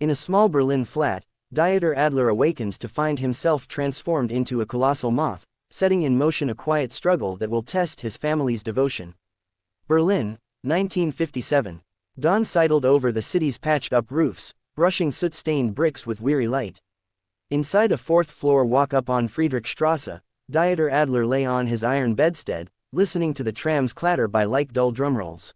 In a small Berlin flat, Dieter Adler awakens to find himself transformed into a colossal moth, setting in motion a quiet struggle that will test his family's devotion. Berlin, 1957. Dawn sidled over the city's patched-up roofs, brushing soot-stained bricks with weary light. Inside a fourth-floor walk-up on Friedrichstrasse, Dieter Adler lay on his iron bedstead, listening to the trams clatter by like dull drumrolls.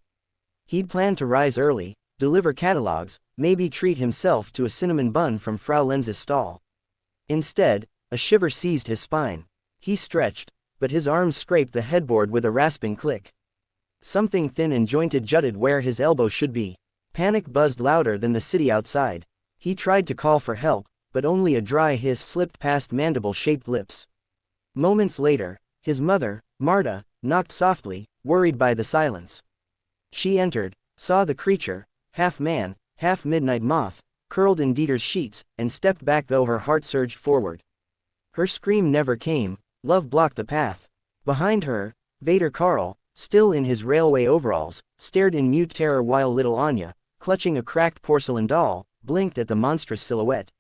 He'd planned to rise early, deliver catalogs, maybe treat himself to a cinnamon bun from Frau Lenz's stall. Instead, a shiver seized his spine. He stretched, but his arms scraped the headboard with a rasping click. Something thin and jointed jutted where his elbow should be. Panic buzzed louder than the city outside. He tried to call for help, but only a dry hiss slipped past mandible-shaped lips. Moments later, his mother, Marta, knocked softly, worried by the silence. She entered, saw the creature, half man, half midnight moth, curled in Dieter's sheets, and stepped back though her heart surged forward. Her scream never came. Love blocked the path. Behind her, Vader Karl, still in his railway overalls, stared in mute terror while little Anya, clutching a cracked porcelain doll, blinked at the monstrous silhouette.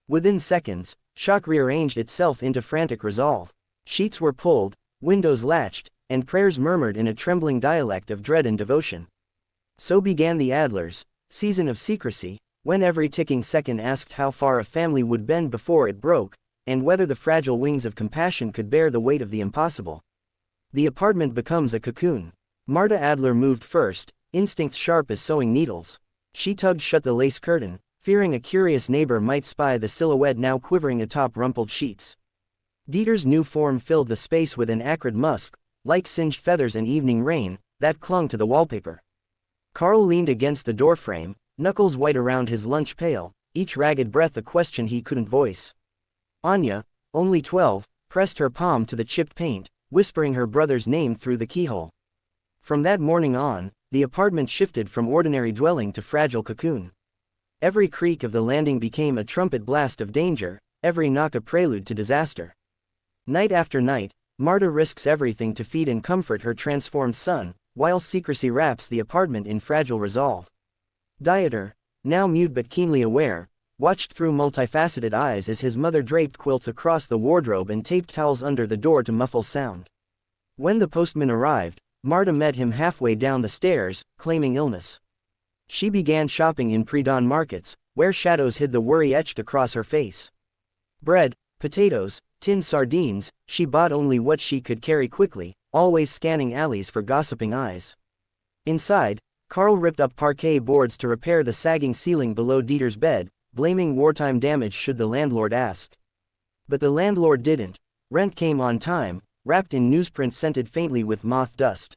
Within seconds, shock rearranged itself into frantic resolve. Sheets were pulled, windows latched, and prayers murmured in a trembling dialect of dread and devotion. So began the Adlers' season of secrecy, when every ticking second asked how far a family would bend before it broke, and whether the fragile wings of compassion could bear the weight of the impossible. The apartment becomes a cocoon. Marta Adler moved first, instincts sharp as sewing needles. She tugged shut the lace curtain, fearing a curious neighbor might spy the silhouette now quivering atop rumpled sheets. Dieter's new form filled the space with an acrid musk, like singed feathers and evening rain, that clung to the wallpaper. Karl leaned against the doorframe, knuckles white around his lunch pail, each ragged breath a question he couldn't voice. Anya, only 12, pressed her palm to the chipped paint, whispering her brother's name through the keyhole. From that morning on, the apartment shifted from ordinary dwelling to fragile cocoon. Every creak of the landing became a trumpet blast of danger, every knock a prelude to disaster. Night after night, Marta risks everything to feed and comfort her transformed son, while secrecy wraps the apartment in fragile resolve. Dieter, now mute but keenly aware, watched through multifaceted eyes as his mother draped quilts across the wardrobe and taped towels under the door to muffle sound. When the postman arrived, Marta met him halfway down the stairs, claiming illness. She began shopping in pre-dawn markets, where shadows hid the worry etched across her face. Bread, potatoes, tinned sardines, she bought only what she could carry quickly, always scanning alleys for gossiping eyes. Inside, Karl ripped up parquet boards to repair the sagging ceiling below Dieter's bed, blaming wartime damage should the landlord ask. But the landlord didn't. Rent came on time, wrapped in newsprint scented faintly with moth dust.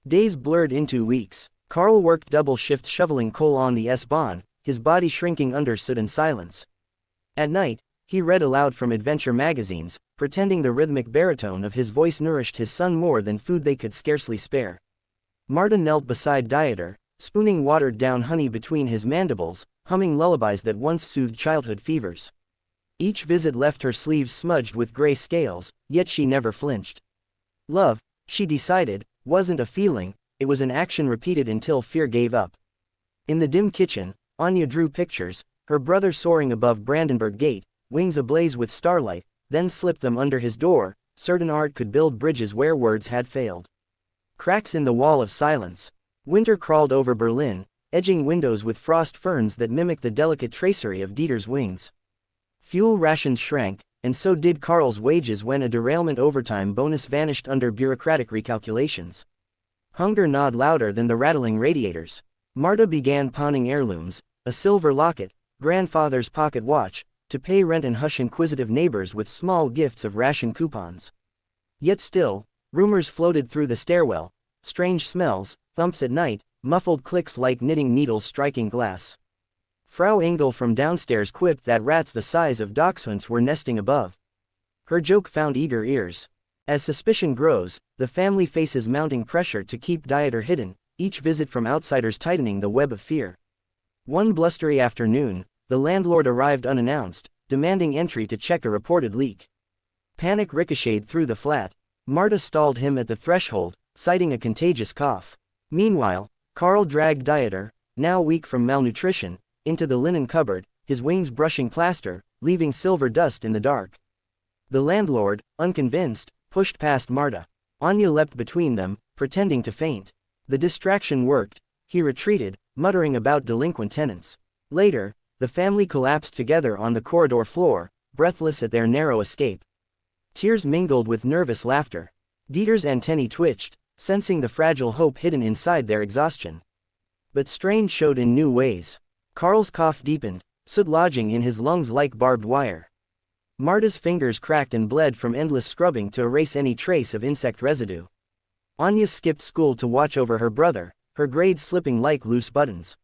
Days blurred into weeks. Karl worked double shifts shoveling coal on the S-Bahn, his body shrinking under soot and silence. At night, he read aloud from adventure magazines, pretending the rhythmic baritone of his voice nourished his son more than food they could scarcely spare. Marta knelt beside Dieter, spooning watered-down honey between his mandibles, humming lullabies that once soothed childhood fevers. Each visit left her sleeves smudged with gray scales, yet she never flinched. Love, she decided, wasn't a feeling, it was an action repeated until fear gave up. In the dim kitchen, Anya drew pictures, her brother soaring above Brandenburg Gate, wings ablaze with starlight, then slipped them under his door. Certain art could build bridges where words had failed. Cracks in the wall of silence. Winter crawled over Berlin, edging windows with frost ferns that mimicked the delicate tracery of Dieter's wings. Fuel rations shrank, and so did Karl's wages when a derailment overtime bonus vanished under bureaucratic recalculations. Hunger gnawed louder than the rattling radiators. Marta began pawning heirlooms, a silver locket, grandfather's pocket watch, to pay rent and hush inquisitive neighbors with small gifts of ration coupons. Yet still, rumors floated through the stairwell, strange smells, thumps at night, muffled clicks like knitting needles striking glass. Frau Engel from downstairs quipped that rats the size of dachshunds were nesting above. Her joke found eager ears. As suspicion grows, the family faces mounting pressure to keep Dieter hidden, each visit from outsiders tightening the web of fear. One blustery afternoon, the landlord arrived unannounced, demanding entry to check a reported leak. Panic ricocheted through the flat. Marta stalled him at the threshold, citing a contagious cough. Meanwhile, Karl dragged Dieter, now weak from malnutrition, into the linen cupboard, his wings brushing plaster, leaving silver dust in the dark. The landlord, unconvinced, pushed past Marta. Anya leapt between them, pretending to faint. The distraction worked. He retreated, muttering about delinquent tenants. Later, the family collapsed together on the corridor floor, breathless at their narrow escape. Tears mingled with nervous laughter. Dieter's antennae twitched, sensing the fragile hope hidden inside their exhaustion. But strain showed in new ways. Carl's cough deepened, soot lodging in his lungs like barbed wire. Marta's fingers cracked and bled from endless scrubbing to erase any trace of insect residue. Anya skipped school to watch over her brother, her grades slipping like loose buttons.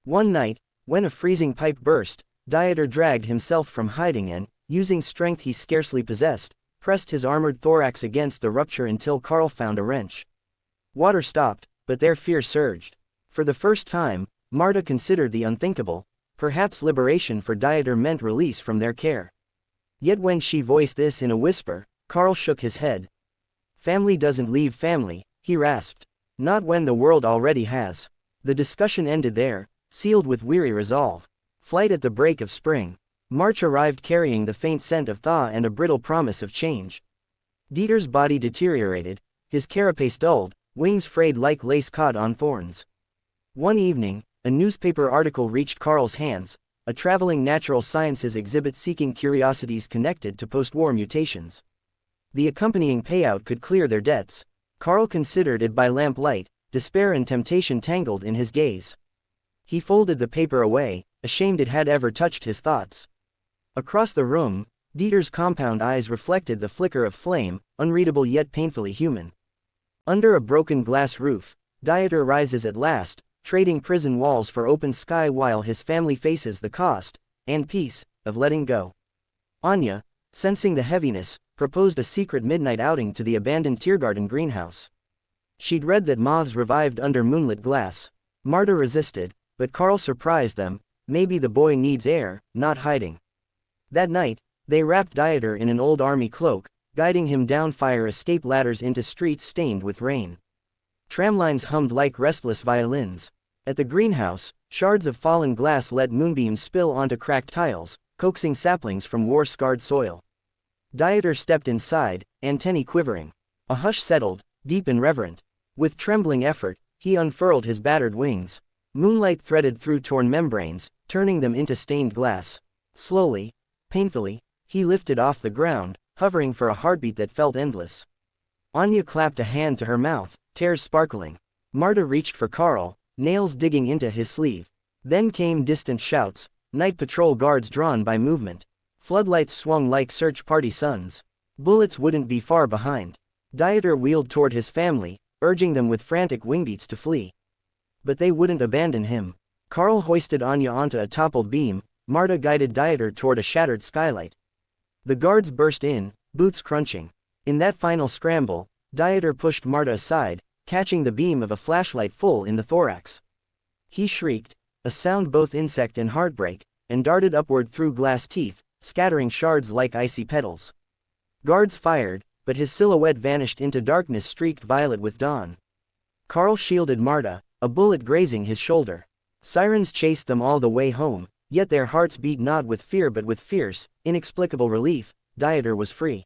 One night, when a freezing pipe burst, Dieter dragged himself from hiding and, using strength he scarcely possessed, pressed his armored thorax against the rupture until Carl found a wrench. Water stopped, but their fear surged. For the first time, Marta considered the unthinkable. Perhaps liberation for Dieter meant release from their care. Yet when she voiced this in a whisper, Carl shook his head. Family doesn't leave family, he rasped. Not when the world already has. The discussion ended there, sealed with weary resolve. Flight at the break of spring. March arrived carrying the faint scent of thaw and a brittle promise of change. Dieter's body deteriorated, his carapace dulled, wings frayed like lace caught on thorns. One evening, a newspaper article reached Carl's hands, a traveling natural sciences exhibit seeking curiosities connected to post-war mutations. The accompanying payout could clear their debts. Carl considered it by lamplight, despair and temptation tangled in his gaze. He folded the paper away, ashamed it had ever touched his thoughts. Across the room, Dieter's compound eyes reflected the flicker of flame, unreadable yet painfully human. Under a broken glass roof, Dieter rises at last, trading prison walls for open sky while his family faces the cost, and peace, of letting go. Anya, sensing the heaviness, proposed a secret midnight outing to the abandoned Tiergarten greenhouse. She'd read that moths revived under moonlit glass. Marta resisted, but Carl surprised them. Maybe the boy needs air, not hiding. That night, they wrapped Dieter in an old army cloak, guiding him down fire escape ladders into streets stained with rain. Tramlines hummed like restless violins. At the greenhouse, shards of fallen glass let moonbeams spill onto cracked tiles, coaxing saplings from war-scarred soil. Dieter stepped inside, antennae quivering. A hush settled, deep and reverent. With trembling effort, he unfurled his battered wings. Moonlight threaded through torn membranes, turning them into stained glass. Slowly, painfully, he lifted off the ground, hovering for a heartbeat that felt endless. Anya clapped a hand to her mouth, tears sparkling. Marta reached for Carl, nails digging into his sleeve. Then came distant shouts, night patrol guards drawn by movement. Floodlights swung like search party suns. Bullets wouldn't be far behind. Dieter wheeled toward his family, urging them with frantic wingbeats to flee. But they wouldn't abandon him. Carl hoisted Anya onto a toppled beam, Marta guided Dieter toward a shattered skylight. The guards burst in, boots crunching. In that final scramble, Dieter pushed Marta aside, catching the beam of a flashlight full in the thorax. He shrieked, a sound both insect and heartbreak, and darted upward through glass teeth, scattering shards like icy petals. Guards fired, but his silhouette vanished into darkness streaked violet with dawn. Carl shielded Marta, a bullet grazing his shoulder. Sirens chased them all the way home, yet their hearts beat not with fear but with fierce, inexplicable relief. Dieter was free.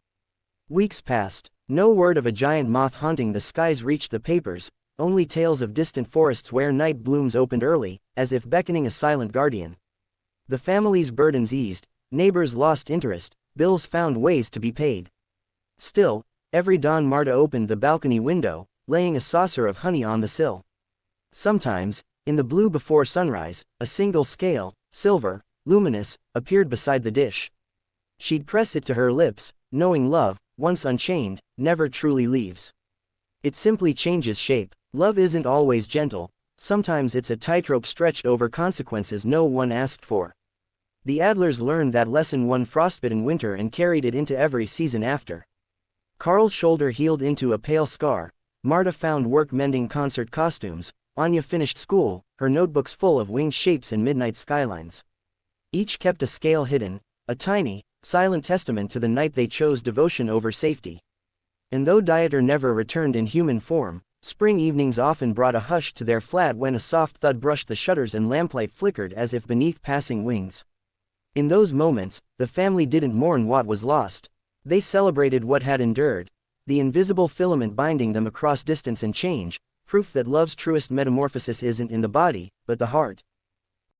Weeks passed. No word of a giant moth haunting the skies reached the papers, only tales of distant forests where night blooms opened early, as if beckoning a silent guardian. The family's burdens eased, neighbors lost interest, bills found ways to be paid. Still, every dawn Marta opened the balcony window, laying a saucer of honey on the sill. Sometimes, in the blue before sunrise, a single scale, silver, luminous, appeared beside the dish. She'd press it to her lips, knowing love, once unchained, never truly leaves. It simply changes shape. Love isn't always gentle, sometimes it's a tightrope stretched over consequences no one asked for. The Adlers learned that lesson one frostbitten winter and carried it into every season after. Carl's shoulder healed into a pale scar, Marta found work mending concert costumes, Anya finished school, her notebooks full of winged shapes and midnight skylines. Each kept a scale hidden, a tiny, silent testament to the night they chose devotion over safety. And though Dieter never returned in human form, Spring evenings often brought a hush to their flat when a soft thud brushed the shutters and lamplight flickered as if beneath passing wings. In those moments, the family didn't mourn what was lost. They celebrated what had endured. The invisible filament binding them across distance and change, proof that love's truest metamorphosis isn't in the body, but the heart.